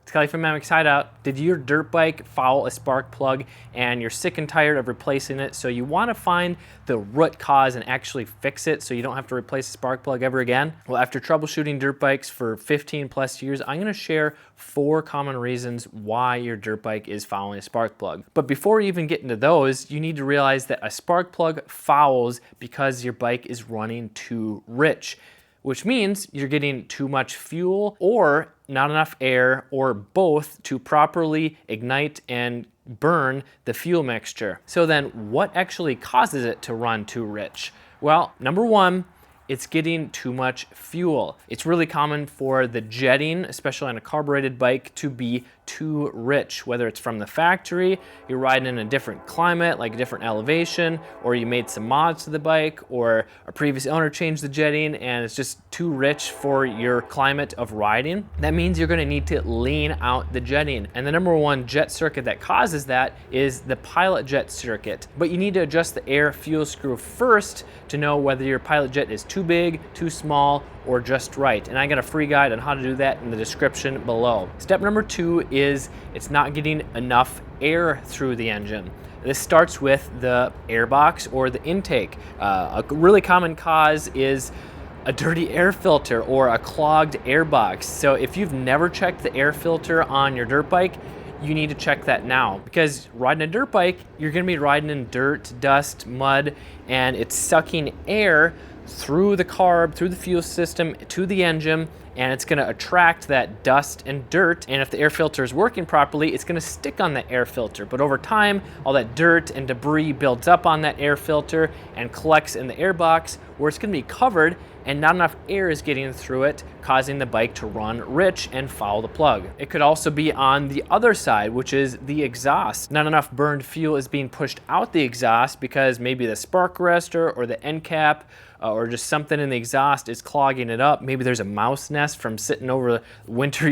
It's Kelly from MX Hideout. Did your dirt bike foul a spark plug and you're sick and tired of replacing it, so you want to find the root cause and actually fix it so you don't have to replace the spark plug ever again? Well, after troubleshooting dirt bikes for 15 plus years, I'm going to share 4 common reasons why your dirt bike is fouling a spark plug. But before you even get into those, you need to realize that a spark plug fouls because your bike is running too rich, which means you're getting too much fuel or not enough air, or both, to properly ignite and burn the fuel mixture. So then what actually causes it to run too rich? Well, number one, it's getting too much fuel. It's really common for the jetting, especially on a carbureted bike, to be too rich, whether it's from the factory, you're riding in a different climate, like a different elevation, or you made some mods to the bike, or a previous owner changed the jetting and it's just too rich for your climate of riding. That means you're gonna need to lean out the jetting. And the number one jet circuit that causes that is the pilot jet circuit. But you need to adjust the air fuel screw first to know whether your pilot jet is too big, too small, or just right. And I got a free guide on how to do that in the description below. Step number 2 is it's not getting enough air through the engine. This starts with the air box or the intake. A really common cause is a dirty air filter or a clogged air box. So if you've never checked the air filter on your dirt bike, you need to check that now, because riding a dirt bike, you're gonna be riding in dirt, dust, mud, and it's sucking air through the carb, through the fuel system, to the engine, and it's gonna attract that dust and dirt. And if the air filter is working properly, it's gonna stick on the air filter. But over time, all that dirt and debris builds up on that air filter and collects in the air box, where it's gonna be covered and not enough air is getting through it, causing the bike to run rich and foul the plug. It could also be on the other side, which is the exhaust. Not enough burned fuel is being pushed out the exhaust because maybe the spark arrestor or the end cap or just something in the exhaust is clogging it up. Maybe there's a mouse nest from sitting over winter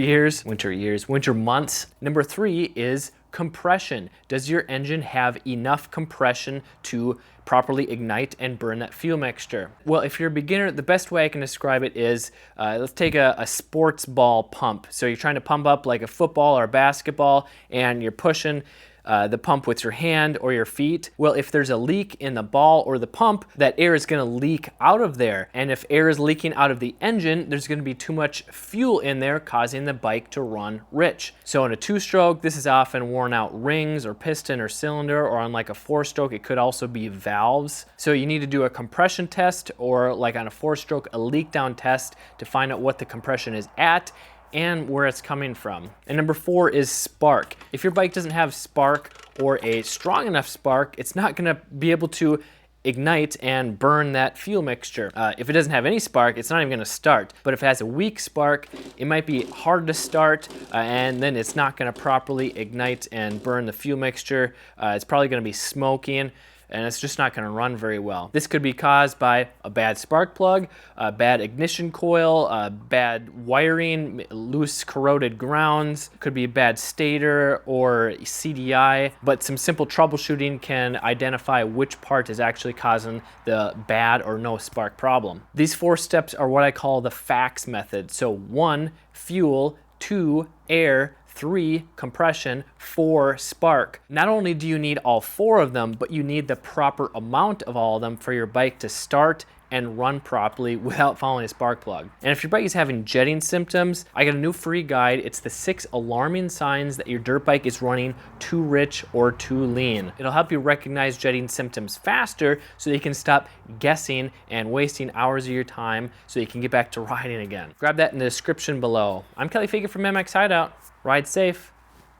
months. Number 3 is compression. Does your engine have enough compression to properly ignite and burn that fuel mixture? Well, if you're a beginner, the best way I can describe it is, let's take a sports ball pump. So you're trying to pump up like a football or a basketball, and you're pushing the pump with your hand or your feet. Well, if there's a leak in the ball or the pump, that air is gonna leak out of there. And if air is leaking out of the engine, there's gonna be too much fuel in there, causing the bike to run rich. So in a 2-stroke, this is often worn out rings or piston or cylinder, or on like a 4-stroke, it could also be valves. So you need to do a compression test, or like on a 4-stroke, a leak down test to find out what the compression is at and where it's coming from. And number 4 is spark. If your bike doesn't have spark, or a strong enough spark, it's not gonna be able to ignite and burn that fuel mixture. If it doesn't have any spark, it's not even gonna start. But if it has a weak spark, it might be hard to start, and then it's not gonna properly ignite and burn the fuel mixture. It's probably gonna be smoking, and it's just not gonna run very well. This could be caused by a bad spark plug, a bad ignition coil, bad wiring, loose corroded grounds, could be a bad stator or CDI, but some simple troubleshooting can identify which part is actually causing the bad or no spark problem. These 4 steps are what I call the FACTS method. So 1, fuel, 2, air, 3, compression, 4, spark. Not only do you need all 4 of them, but you need the proper amount of all of them for your bike to start and run properly without fouling a spark plug. And if your bike is having jetting symptoms, I got a new free guide. It's the 6 alarming signs that your dirt bike is running too rich or too lean. It'll help you recognize jetting symptoms faster so you can stop guessing and wasting hours of your time so you can get back to riding again. Grab that in the description below. I'm Kelly from MX Hideout. Ride safe,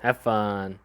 have fun.